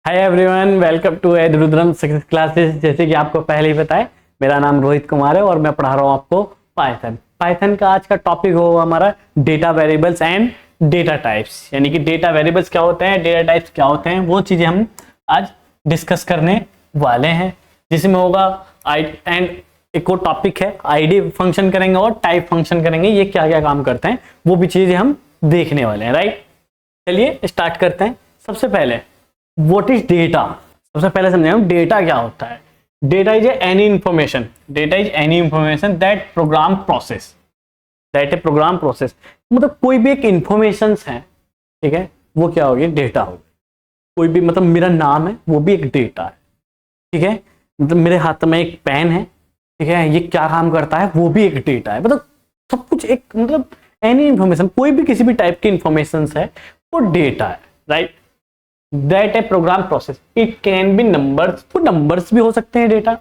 Hi everyone, welcome to ed Rudram success classes. जैसे कि आपको पहले ही पता है, मेरा नाम रोहित कुमार है और मैं पढ़ा रहा हूँ आपको पाइथन का आज का टॉपिक होगा हमारा data variables and data types. यानी कि डेटा वेरिएबल्स क्या होते हैं, डेटा टाइप्स क्या होते हैं, वो चीजें हम आज डिस्कस करने वाले हैं। जिसमें होगा एंड एक और टॉपिक है आईडी फंक्शन करेंगे और टाइप फंक्शन करेंगे। ये क्या क्या काम करते हैं वो भी चीजें हम देखने वाले हैं। राइट, चलिए स्टार्ट करते हैं। सबसे पहले व्हाट इज डेटा। सबसे पहले समझे हम डेटा क्या होता है। Data is any information, data is any information that program process, that a program process. मतलब कोई भी एक इंफॉर्मेशन है, ठीक है, वो क्या होगी, डेटा होगी। कोई भी मतलब मेरा नाम है, वो भी एक डेटा है, ठीक है। मतलब मेरे हाथ में एक पेन है, ठीक है, ये क्या काम करता है, वो भी एक डेटा है। मतलब सब कुछ एक, मतलब एनी इंफॉर्मेशन, कोई भी किसी भी टाइप की इंफॉर्मेशन है वो डेटा है। Right, that a program process, it can be numbers, तो नंबर्स भी हो सकते हैं डेटा,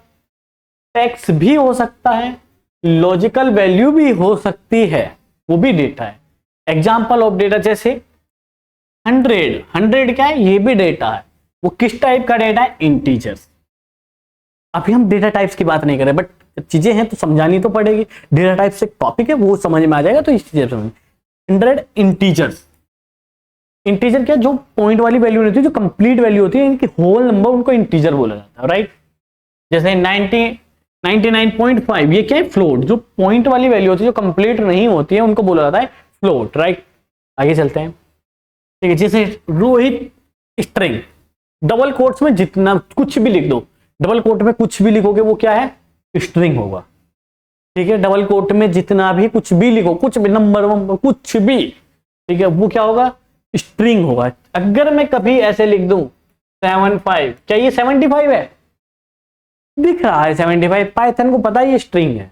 टेक्स्ट भी हो सकता है, लॉजिकल वैल्यू भी हो सकती है, वो भी डेटा है। एग्जाम्पल ऑफ डेटा जैसे 100 क्या है, ये भी डेटा है। वो किस टाइप का डेटा है, इंटीजर्स। अभी हम डेटा टाइप्स की बात नहीं कर रहे, बट चीजें हैं तो समझानी तो पड़ेगी। डेटा टाइप्स एक टॉपिक है, वो समझ में आ जाएगा, तो इस चीजें समझ। 100 इंटीजर्स, इंटीजर क्या, जो पॉइंट वाली वैल्यू नहीं होती, जो कंप्लीट वैल्यू होती है, इनकी होल नंबर, उनको इंटीजर बोला जाता है। राइट, जैसे 99.5, ये क्या है, फ्लोट। जो पॉइंट वाली वैल्यू होती है, जो कंप्लीट नहीं होती है, उनको बोला जाता है फ्लोट। राइट, आगे चलते हैं। ठीक है, जैसे रोहित स्ट्रिंग, डबल कोट्स में जितना कुछ भी लिख दो, डबल कोट में कुछ भी लिखोगे वो क्या है, स्ट्रिंग होगा। ठीक है, डबल कोट में जितना भी कुछ भी लिखो, कुछ भी नंबर कुछ भी, ठीक है, वो क्या होगा, स्ट्रिंग होगा। अगर मैं कभी ऐसे लिख दूं 75, क्या ये 75 है, दिख रहा है 75, पाइथन को पता है ये स्ट्रिंग है।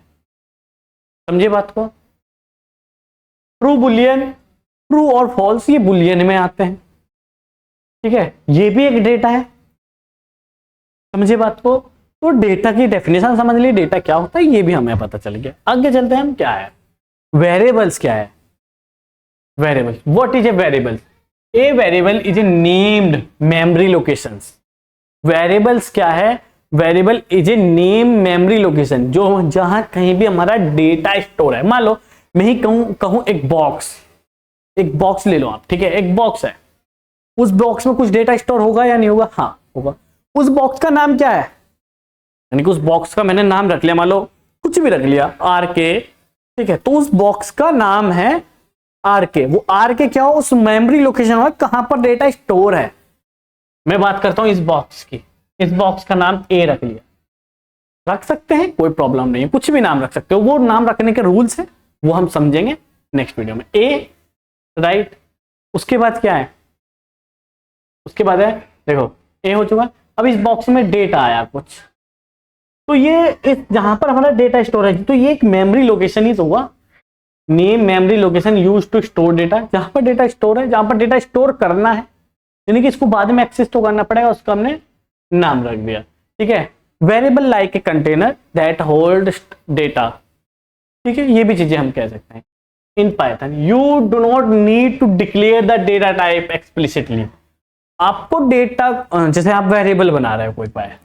समझे बात को। ट्रू बुलियन, ट्रू और फॉल्स, ये बुलियन में आते हैं। ठीक है, ये भी एक डेटा है। समझे बात को। तो डेटा की डेफिनेशन समझ ली, डेटा क्या होता है ये भी हमें पता चल गया। आगे चलते हैं हम, क्या है वेरिएबल्स। क्या है variable, what is a variable. A variable is a named memory locations. Variables क्या है, variable is a name memory location, जो जहां कहीं भी हमारा डेटा स्टोर है। मान लो मैं ही कहूं एक बॉक्स ले लो आप, ठीक है, एक बॉक्स है, उस बॉक्स में कुछ डेटा स्टोर होगा या नहीं होगा, हाँ होगा। उस बॉक्स का नाम क्या है, यानी कि उस बॉक्स का मैंने नाम रख लिया, मान लो कुछ भी रख लिया, RK, ठीक है, तो उस बॉक्स का नाम है RK। वो RK क्या हो, उस मेमोरी लोकेशन हो, कहां पर डेटा स्टोर है। मैं बात करता हूं इस बॉक्स की, इस बॉक्स का नाम A रख लिया, रख सकते हैं, कोई प्रॉब्लम नहीं है, कुछ भी नाम रख सकते हो। वो नाम रखने के रूल्स है, वो हम समझेंगे नेक्स्ट वीडियो में। A, right. उसके बाद क्या है, उसके बाद है, देखो A हो चुका। अब इस बॉक्स में डेटा आया कुछ, तो ये इस जहां पर हमारा डेटा स्टोर है, तो ये एक मेमोरी लोकेशन ही तो हुआ। Name memory location use to store data, जहां पर डेटा स्टोर है, जहां पर डेटा स्टोर करना है, यानी कि इसको बाद में एक्सेस तो करना पड़ेगा, उसका हमने नाम रख दिया। ठीक है, variable like a container that hold data. ठीक है, ये भी चीजें हम कह सकते हैं। In Python you do not need to declare the data type explicitly. आपको डेटा, जैसे आप वेरिएबल बना रहे हो, कोई पाए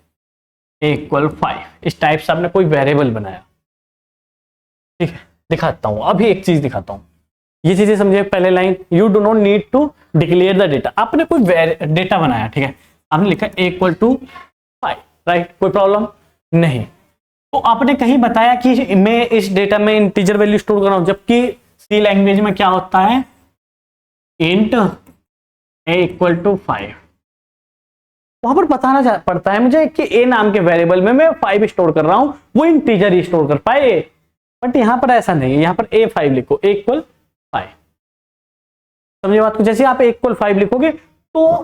=5, इस टाइप से आपने कोई वेरिएबल बनाया। ठीक है, दिखाता हूं, अभी एक चीज दिखाता हूं, ये चीजें समझे। पहले line, you do not need to declare the data. आपने कोई डेटा बनाया, ठीक है, आपने लिखा =5, राइट, कोई प्रॉब्लम नहीं। तो आपने कहीं बताया कि मैं इस डेटा में इंटीजर वैल्यू स्टोर कर रहा हूं, जबकि सी लैंग्वेज में क्या होता है, इंट a=5। वहां पर बताना पड़ता है मुझे कि A नाम के वेरिएबल में मैं 5 स्टोर कर रहा हूं, वो इंटीजर ही स्टोर कर पाए। बट यहां पर ऐसा नहीं है, यहां पर A5 लिखो, A=5। समझे बात को। जैसे आप A=5 लिखोगे तो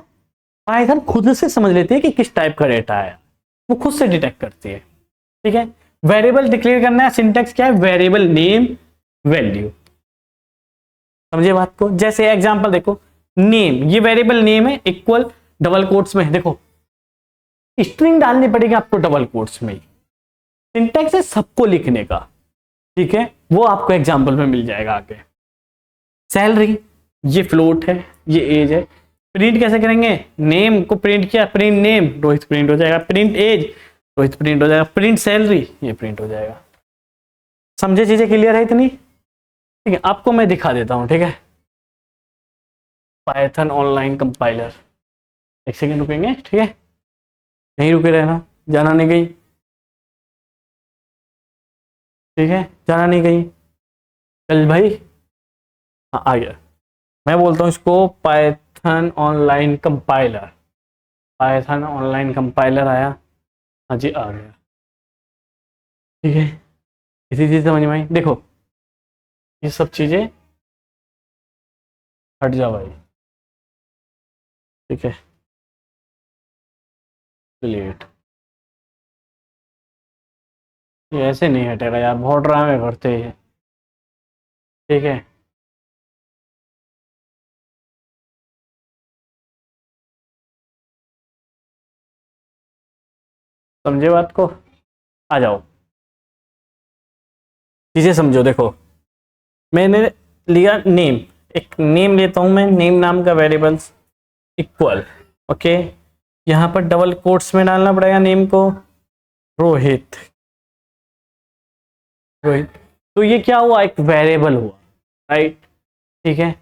पाइथन खुद से समझ लेती है कि किस टाइप का डेटा है, वो खुद से डिटेक्ट करती है। ठीक है, वेरिएबल डिक्लेयर करना है, सिंटेक्स क्या है, वेरिएबल नेम वैल्यू। समझे बात को। जैसे एग्जांपल देखो, नेम, ये वेरिएबल नेम है, इक्वल डबल कोट्स में, देखो स्ट्रिंग डालनी पड़ेगी आपको डबल कोट्स में। सिंटेक्स है सबको लिखने का, ठीक है, वो आपको एग्जांपल में मिल जाएगा आगे। सैलरी, ये फ्लोट है, ये एज है, प्रिंट कैसे करेंगे, नेम को प्रिंट किया, प्रिंट नेम, रोहित प्रिंट हो जाएगा, प्रिंट एज, रोहित प्रिंट हो जाएगा, प्रिंट सैलरी, ये प्रिंट हो जाएगा। समझे, चीजें क्लियर है इतनी? ठीक है, आपको मैं दिखा देता हूं, ठीक है। पाइथन ऑनलाइन कंपाइलर, एक सेकेंड रुकेंगे, ठीक है, नहीं रुके रहना, जाना नहीं कहीं, ठीक है, जाना नहीं कहीं। चल भाई, हाँ आ गया। मैं बोलता हूँ इसको Python online compiler, Python online compiler आया, हाँ जी आ गया, ठीक है। इसी चीज समझ में आई, देखो ये सब चीजें हट जाओ भाई, ठीक है, डिलीट, ये ऐसे नहीं हटेगा यार, बहुत ड्रामे करते हैं, ठीक है। समझे बात को, आ जाओ, चीजें समझो। देखो मैंने लिया नेम, एक नेम लेता हूं मैं, नेम नाम का वेरिएबल्स इक्वल, ओके, यहां पर डबल कोट्स में डालना पड़ेगा नेम को, रोहित, रोहित, तो ये क्या हुआ, एक वेरिएबल हुआ, राइट, ठीक है।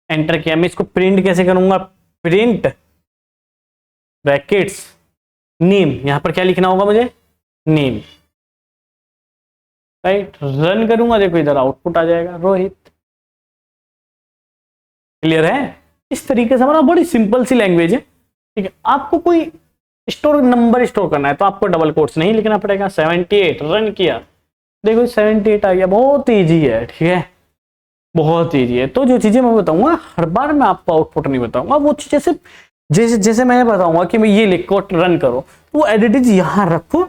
एंटर किया, मैं इसको प्रिंट कैसे करूंगा, प्रिंट ब्रैकेट्स नेम, यहां पर क्या लिखना होगा मुझे, नेम, राइट, रन करूंगा, देखो इधर आउटपुट आ जाएगा रोहित, क्लियर है? इस तरीके से हमारा बड़ी सिंपल सी लैंग्वेज है, ठीक है। आपको कोई स्टोर नंबर स्टोर करना है तो आपको डबल कोट्स नहीं लिखना पड़ेगा, 78 रन किया, देखो 78 आ गया, बहुत ईजी है, ठीक है, बहुत ईजी है। तो जो चीजें मैं बताऊंगा हर बार मैं आपको आउटपुट नहीं बताऊंगा, वो चीजें सिर्फ जैसे जैसे मैं बताऊंगा कि मैं ये लिखो रन करो, तो वो एडिटेज यहां रखो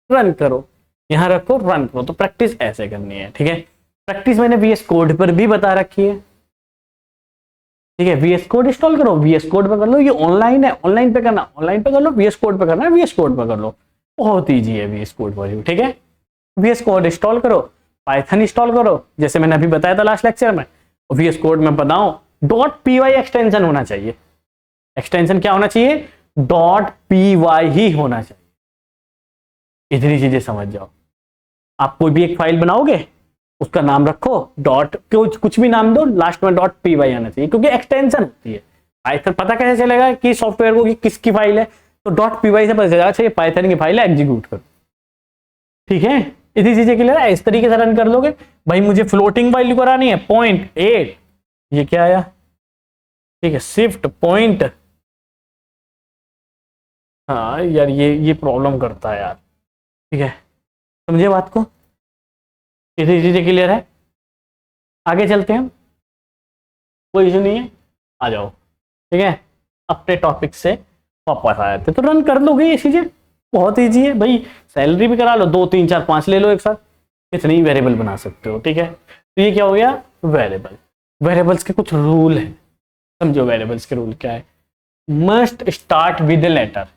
रन करो, यहां रखो रन करो, तो प्रैक्टिस ऐसे करनी है, ठीक है। प्रैक्टिस मैंने VS कोड पर भी बता रखी है, ठीक है। VS कोड इंस्टॉल करो, VS कोड पे कर लो, ये ऑनलाइन है, ऑनलाइन पे करना ऑनलाइन पे कर लो, VS कोड पे करना है VS कोड पे कर लो, बहुत ईजी है VS कोड पर, ठीक है। VS कोड इंस्टॉल करो, पाइथन इंस्टॉल करो, जैसे मैंने अभी बताया था लास्ट लेक्चर में, VS कोड में बताओ .py एक्सटेंशन होना चाहिए, एक्सटेंशन क्या होना चाहिए, .py ही होना चाहिए, इतनी चीजें समझ जाओ। आप कोई भी एक फाइल बनाओगे, उसका नाम रखो डॉट, कुछ भी नाम दो, लास्ट में .py आना चाहिए, क्योंकि एक्सटेंशन होती है। पाइथन पता कैसे चलेगा कि सॉफ्टवेयर को कि किसकी फाइल है, तो .py से पता चलेगा, अच्छा ये पाइथन की फाइल है, एग्जीक्यूट करो, ठीक है। इतनी चीजें क्लियर है, इस तरीके से रन कर लोगे। भाई मुझे फ्लोटिंग वैल्यू करानी है, 0.8, ये क्या आया, ठीक है, शिफ्ट पॉइंट, हाँ यार ये प्रॉब्लम करता है यार, ठीक है, समझे बात को, इतनी चीजें क्लियर है। आगे चलते हैं, कोई इशू नहीं है, आ जाओ, ठीक है, अपने टॉपिक से वापस आ जाते, तो रन कर लोगे ये चीजें, बहुत ईजी है भाई। सैलरी भी करा लो, 2 3 4 5 ले लो एक साथ, इतनी वेरिएबल बना सकते हो, ठीक है। तो ये क्या हो गया, वेरिएबल। वेरिएबल्स के कुछ रूल है, समझो वेरिएबल्स के रूल क्या है, must start with letter,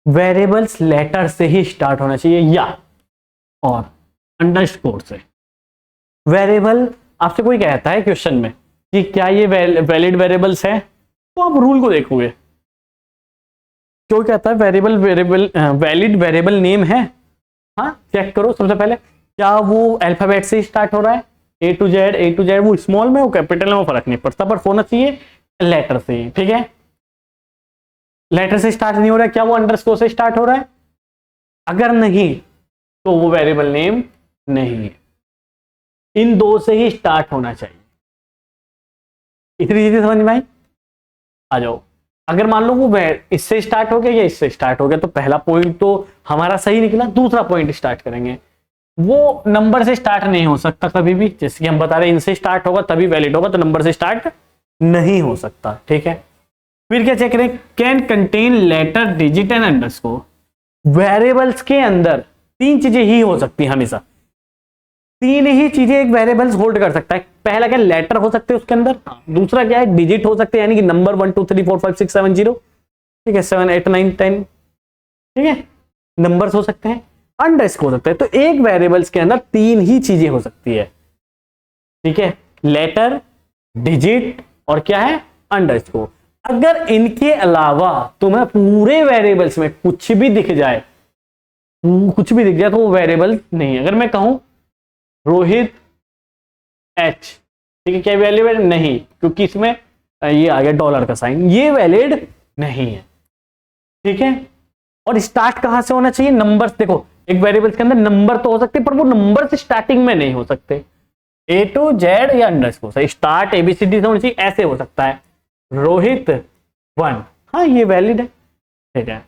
variables letter से ही स्टार्ट होना चाहिए, या और अंडरस्कोर से। वेरिएबल आपसे कोई कहता है क्वेश्चन में कि क्या ये वैलिड वेरिएबल्स है, तो आप रूल को देखोगे, क्यों कहता है वैलिड वेरिएबल नेम है, हाँ चेक करो सबसे पहले, क्या वो अल्फाबेट से स्टार्ट हो रहा है, A to Z, वो स्मॉल में वो कैपिटल में वो फर्क नहीं पड़ता, पर होना चाहिए लेटर से, ठीक है। लेटर से स्टार्ट नहीं हो रहा है, क्या वो अंडरस्कोर से स्टार्ट हो रहा है, अगर नहीं तो वो वेरिएबल नेम नहीं है, इन दो से ही स्टार्ट होना चाहिए। इतनी चीजें समझ में आई, आ जाओ। अगर मान लो वो इससे स्टार्ट हो गया या इससे स्टार्ट हो गया, तो पहला पॉइंट तो हमारा सही निकला, दूसरा पॉइंट स्टार्ट करेंगे, वो नंबर से स्टार्ट नहीं हो सकता कभी भी, जैसे कि हम बता रहे हैं इनसे स्टार्ट होगा तभी वैलिड होगा, तो नंबर से स्टार्ट नहीं हो सकता, ठीक है। फिर क्या चेक करें, can contain letter digit and underscore, variables के अंदर 3 चीजें ही हो सकती है हमेशा, 3 ही चीजें एक वेरिएबल्स होल्ड कर सकता है। पहला क्या, लेटर हो सकते हैं उसके अंदर, दूसरा क्या है, डिजिट हो सकते हैं, यानी कि नंबर 1 2 3 4 5 6 7 0, ठीक है, 7 8 9 10, ठीक है, नंबर्स हो सकते हैं, अंडरस्कोर हो सकता है। तो एक वेरिएबल्स के अंदर 3 ही चीजें हो सकती है, ठीक है, लेटर, डिजिट और क्या है, अंडरस्कोर। अगर इनके अलावा तुम्हें पूरे वेरिएबल्स में कुछ भी दिख जाए, तो वो वेरिएबल नहीं है। अगर मैं कहूं रोहित एच, ठीक है, क्या वैलिड नहीं, क्योंकि इसमें ये आ गया डॉलर का साइन, ये वैलिड नहीं है, ठीक है। और स्टार्ट कहां से होना चाहिए, नंबर्स। देखो एक वेरिएबल के अंदर नंबर तो हो सकते हैं, पर वो नंबर से स्टार्टिंग में नहीं हो सकते, ए टू जेड या अंडरस्कोर, स्टार्ट एबीसीडी से होनी चाहिए, ऐसे हो सकता है रोहित 1, हाँ ये वैलिड है, ठीक है।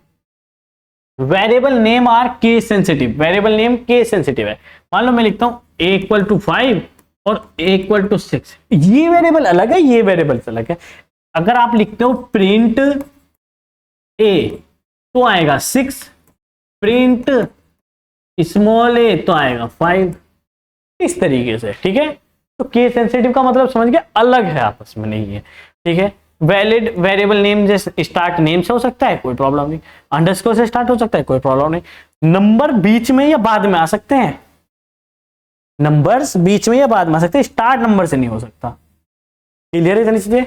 Variable name are case sensitive, variable name case sensitive है। मान लो मैं लिखता हूं a इक्वल टू 5 और a इक्वल टू 6, ये वेरिएबल अलग है, ये वेरिएबल अलग है। अगर आप लिखते हो प्रिंट a तो आएगा 6, प्रिंट स्मॉल a तो आएगा 5, इस तरीके से, ठीक है। तो केस सेंसिटिव का मतलब समझ गया, अलग है, आपस में नहीं है, ठीक है। वैलिड वेरिएबल नेम जैसे स्टार्ट नेम से हो सकता है, कोई प्रॉब्लम नहीं, अंडरस्कोर से स्टार्ट हो सकता है, कोई प्रॉब्लम नहीं। नंबर बीच में या बाद में आ सकते हैं, नंबर्स बीच में या बाद में आ सकते हैं, स्टार्ट नंबर से नहीं हो सकता, क्लियर है इतनी चीजें।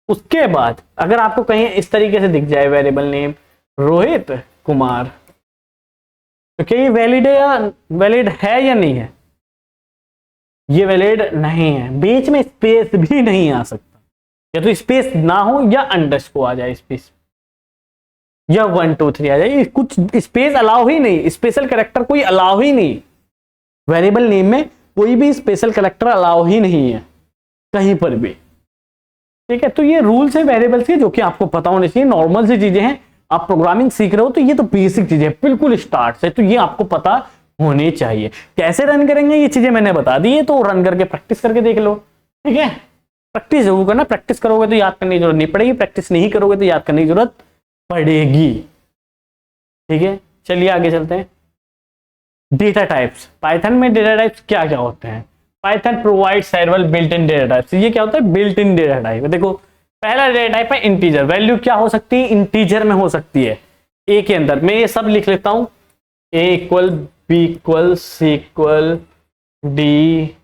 उसके बाद अगर आपको कहीं इस तरीके से दिख जाए वेरिएबल नेम रोहित कुमार, तो क्या ये वैलिड है या नहीं है, ये वैलिड नहीं है। बीच में स्पेस भी नहीं आ सकता, या तो स्पेस ना हो या अंडरस्कोर आ जाए स्पेस, या 1 2 3 आ जाए, कुछ स्पेस अलाउ ही नहीं, स्पेशल कैरेक्टर कोई अलाउ ही नहीं, वेरिएबल नेम में कोई भी स्पेशल कैरेक्टर अलाउ ही नहीं है कहीं पर भी, ठीक है। तो ये रूल्स है वेरिएबल्स के, जो कि आपको पता होने चाहिए, नॉर्मल सी चीजें हैं। आप प्रोग्रामिंग सीख रहे हो तो ये तो बेसिक चीजें बिल्कुल स्टार्ट से, तो ये आपको पता होने चाहिए। कैसे रन करेंगे ये चीजें मैंने बता दी है, तो रन करके प्रैक्टिस करके देख लो, ठीक है। प्रैक्टिस जरूर करना, प्रैक्टिस करोगे तो याद करने की जरूरत नहीं पड़ेगी, प्रैक्टिस नहीं करोगे तो याद करने की जरूरत पड़ेगी, ठीक है। चलिए आगे चलते हैं। डेटा टाइप्स, पाइथन में डेटा टाइप्स क्या क्या होते हैं। Python provide several built in data types, ये क्या होता है, बिल्ट इन डेटा टाइप। देखो पहला डेटा टाइप है इंटीजर, वैल्यू क्या हो सकती है, इंटीजर में हो सकती है, ए के अंदर। मैं ये सब लिख लेता हूं, A equal B equal C equal D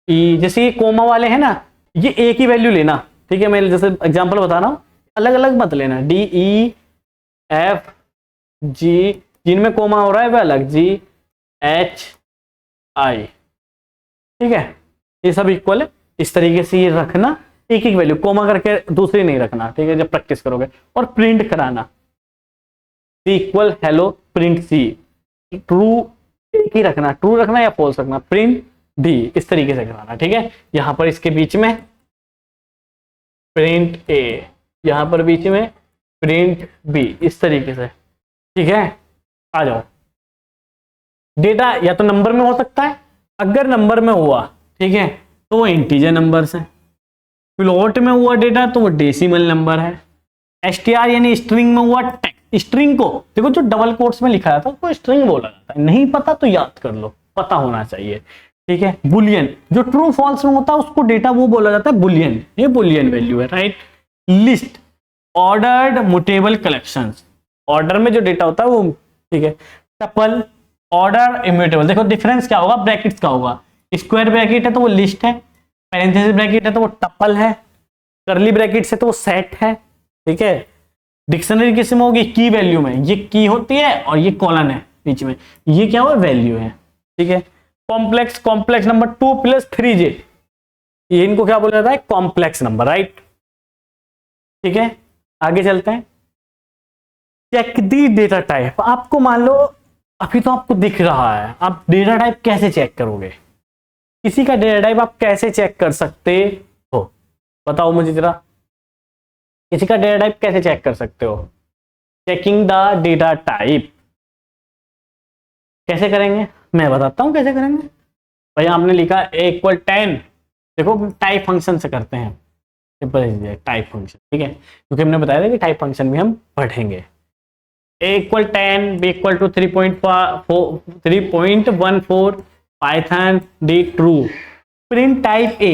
E, जैसे ये कोमा वाले हैं ना, ये ए की वैल्यू लेना, ठीक है। मैं जैसे एग्जांपल बता रहा हूं, अलग अलग मत लेना, डी ई एफ जी, जिनमें कोमा हो रहा है वह अलग, जी एच आई, ठीक है, ये सब इक्वल है। इस तरीके से ये रखना, एक एक वैल्यू, कोमा करके दूसरी नहीं रखना, ठीक है, जब प्रैक्टिस करोगे। और प्रिंट कराना, सी इक्वल हेलो प्रिंट सी, ट्रू एक ही रखना, ट्रू रखना या फॉल्स रखना, प्रिंट डी, इस तरीके से कराना, ठीक है। यहां पर इसके बीच में प्रिंट ए, यहां पर बीच में प्रिंट बी, इस तरीके से, ठीक है। आ जाओ, डेटा या तो नंबर में हो सकता है, अगर नंबर में हुआ, ठीक है, तो वो इंटीजर नंबर्स है। फ्लोट में हुआ डेटा तो वो डेसिमल नंबर है। एसटीआर यानी स्ट्रिंग में हुआ टेक्स्ट, स्ट्रिंग को देखो जो डबल कोट्स में लिखा था उसको स्ट्रिंग बोला जाता है, नहीं पता तो याद कर लो, पता होना चाहिए, ठीक है। बुलियन जो ट्रू फॉल्स में होता है उसको डेटा वो बोला जाता है बुलियन, ये बुलियन वैल्यू है, right. List, ordered mutable collections, order में जो डेटा होता है वो, ठीक है। टपल, ऑर्डर इम्यूटेबल, देखो डिफरेंस क्या होगा, ब्रैकेट्स का होगा, स्क्वायर ब्रैकेट है तो वो लिस्ट है, पैरेंथेसिस ब्रैकेट है तो वो टपल है, करली ब्रैकेट से तो वो सेट है, ठीक है। डिक्शनरी किस में होगी, की वैल्यू में, ये की होती है और ये कॉलन है बीच में, ये क्या हुआ, वैल्यू है, ठीक है। कॉम्प्लेक्स, कॉम्प्लेक्स नंबर 2 + 3j, ये इनको क्या बोला जाता है, कॉम्प्लेक्स नंबर, राइट, ठीक है। आगे चलते हैं। चेक दी डेटा टाइप, आपको मान लो अभी तो आपको दिख रहा है, आप डेटा टाइप कैसे चेक करोगे, किसी का डेटा टाइप आप कैसे चेक कर सकते हो, बताओ मुझे जरा, किसी का डेटा टाइप कैसे चेक कर सकते हो। चेकिंग द डेटा टाइप कैसे करेंगे, मैं बताता हूं कैसे करेंगे। भाई आपने लिखा a = 10, देखो टाइप फंक्शन से करते हैं, सिंपल टाइप फंक्शन, ठीक है, क्योंकि हमने बताया था कि टाइप फंक्शन भी हम पढ़ेंगे। a = 10, b = 3.14, Python D true, print type a,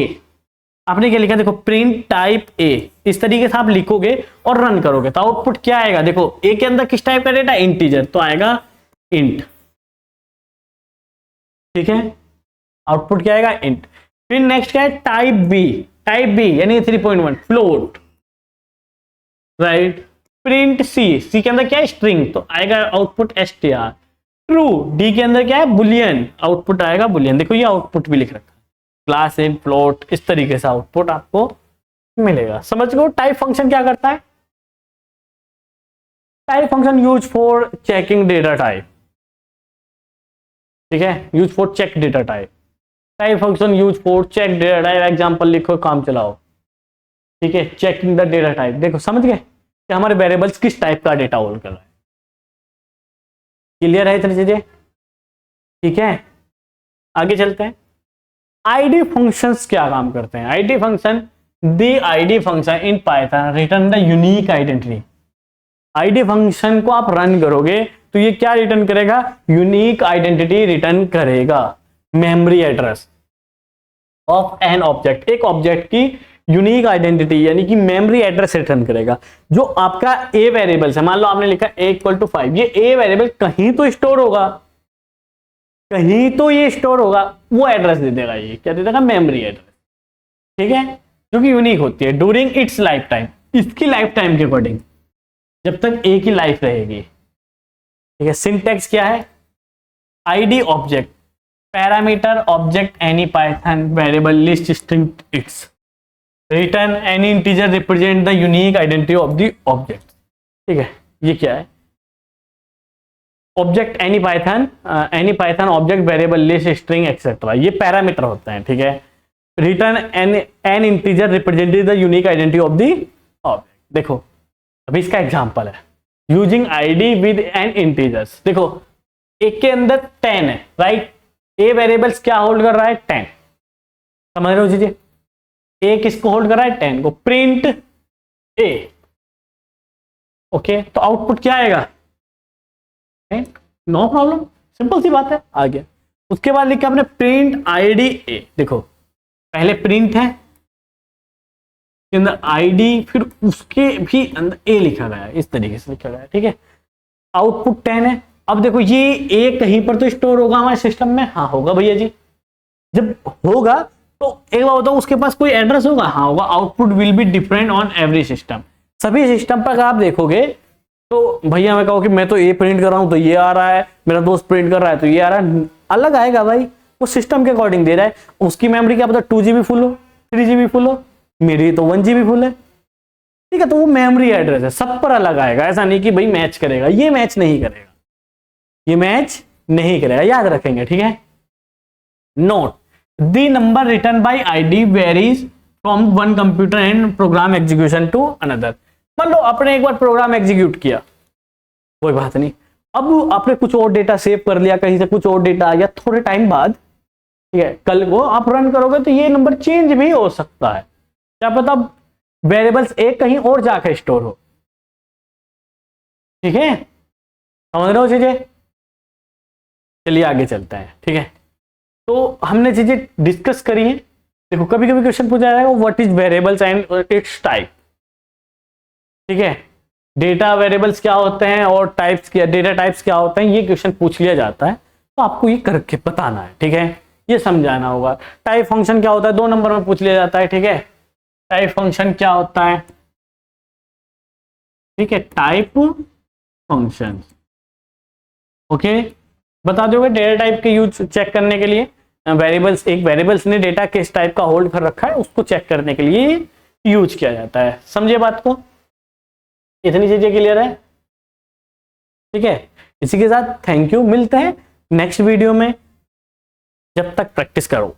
आपने क्या लिखा, देखो प्रिंट टाइप a, इस तरीके से आप लिखोगे और रन करोगे तो आउटपुट क्या आएगा, देखो a के अंदर किस टाइप का डेटा, इंटीजर, तो आएगा इंट, ठीक है, आउटपुट क्या आएगा, इंट। फिर नेक्स्ट क्या है, टाइप b, टाइप b यानी 3.1 फ्लोट, राइट। प्रिंट सी, सी के अंदर क्या है स्ट्रिंग, तो आएगा आउटपुट str। ट्रू, डी के अंदर क्या है बुलियन, आउटपुट आएगा बुलियन। देखो ये आउटपुट भी लिख रखा है, क्लास इन फ्लोट, इस तरीके से आउटपुट आपको मिलेगा। समझ गए टाइप फंक्शन क्या करता है? Type function use for checking data type, ठीक है, use for check data type. Type function use for check data type, example लिखो, काम चलाओ, ठीक है, चेकिंग द डेटा टाइप। देखो समझ गए कि हमारे वेरिएबल्स किस टाइप का डेटा होल्ड कर रहा है। क्लियर है इतनी चीजें? ठीक है, आगे चलते हैं। आईडी फंक्शंस क्या काम करते हैं? ID function, the ID function in Python return the unique identity. ID function को आप रन करोगे तो ये क्या रिटर्न करेगा? यूनिक आइडेंटिटी रिटर्न करेगा, memory address of an object, एक ऑब्जेक्ट की यूनिक आइडेंटिटी यानी कि मेमोरी एड्रेस रिटर्न करेगा। जो आपका ए वेरिएबल है, मान लो आपने लिखा a=5, ये ए वेरिएबल कहीं तो स्टोर होगा, कहीं तो ये स्टोर होगा, वो एड्रेस दे देगा। ये क्या दे देगा? मेमोरी एड्रेस, ठीक है, जो कि यूनिक होती है ड्यूरिंग इट्स लाइफ टाइम, इसकी लाइफ टाइम के अकॉर्डिंग, जब तक ए की लाइफ रहेगी, ठीक है। सिंटैक्स क्या है? ID object, parameter object any Python variable list string its, return any integer represent the unique identity of the object, ठीक है। ये क्या है? Object any Python object variable list string etcetera, ये पैरामीटर होते हैं, ठीक है। Return an integer representing the unique identity of the object. देखो अभी इसका एग्जांपल है, using ID with an integers. देखो एक के अंदर 10 है, राइट, ए वेरिएबल्स क्या होल्ड कर रहा है? 10, समझ रहे हो चीजें? ए किसको होल्ड कर रहा है? 10 को। प्रिंट ए, ओके, तो आउटपुट क्या आएगा? नो प्रॉब्लम, सिंपल सी बात है। आगे उसके बाद लिखा आपने प्रिंट आईडी ए। देखो पहले प्रिंट है के अंदर आईडी, फिर उसके भी अंदर ए लिखा गया है, इस तरीके से लिखा गया है, ठीक है। आउटपुट 10 है। अब देखो ये ए कहीं पर तो स्टोर होगा हमारे सिस्टम में, हाँ होगा भैया जी। जब होगा तो एक बार बताओ, उसके पास कोई एड्रेस होगा? हाँ होगा। Output will be different on every system, सभी सिस्टम पर अगर आप देखोगे तो भैया मैं कहो कि मैं तो ए प्रिंट कर रहा हूं तो ये आ रहा है, मेरा दोस्त प्रिंट कर रहा है तो ये आ रहा है, अलग आएगा भाई, वो सिस्टम के अकॉर्डिंग दे रहा है। उसकी मेमोरी क्या पता 2 GB फुल हो, 3 GB फुल हो, मेरी तो 1 GB फुल है, ठीक है। तो वो मेमोरी एड्रेस है, सब पर अलग आएगा, ऐसा नहीं कि भाई मैच करेगा, ये मैच नहीं करेगा, ये मैच नहीं करेगा, याद रखेंगे, ठीक है। Note, the number return by ID varies from one computer and program execution to another. मान लो आपने एक बार प्रोग्राम एग्जीक्यूट किया, कोई बात नहीं, अब आपने कुछ और डेटा सेव कर लिया, कहीं से कुछ और डेटा आ गया, थोड़े टाइम बाद, ठीक है, कल को आप रन करोगे तो ये नंबर चेंज भी हो सकता है, क्या पता वेरिएबल्स एक कहीं और जाकर स्टोर हो, ठीक है, समझ रहे हो चीजें? चलिए आगे चलते हैं, ठीक है। तो हमने चीजें डिस्कस करी हैं। देखो कभी कभी क्वेश्चन पूछा जाएगा what is variables and it's type, ठीक है, डेटा वेरिएबल्स क्या होते हैं और टाइप्स क्या, डेटा टाइप्स क्या होते हैं, ये क्वेश्चन पूछ लिया जाता है, तो आपको ये करके बताना है, ठीक है, ये समझाना होगा। टाइप फंक्शन क्या होता है 2 नंबर में पूछ लिया जाता है, ठीक है। टाइप फंक्शन क्या होता है, ठीक है, टाइप फंक्शन, ओके, बता दोगे डेटा टाइप के यूज चेक करने के लिए। वेरिएबल्स, एक वेरिएबल्स ने डेटा किस टाइप का होल्ड कर रखा है उसको चेक करने के लिए यूज किया जाता है, समझे बात को? इतनी चीजें क्लियर है, ठीक है। इसी के साथ थैंक यू, मिलते हैं नेक्स्ट वीडियो में, जब तक प्रैक्टिस करो।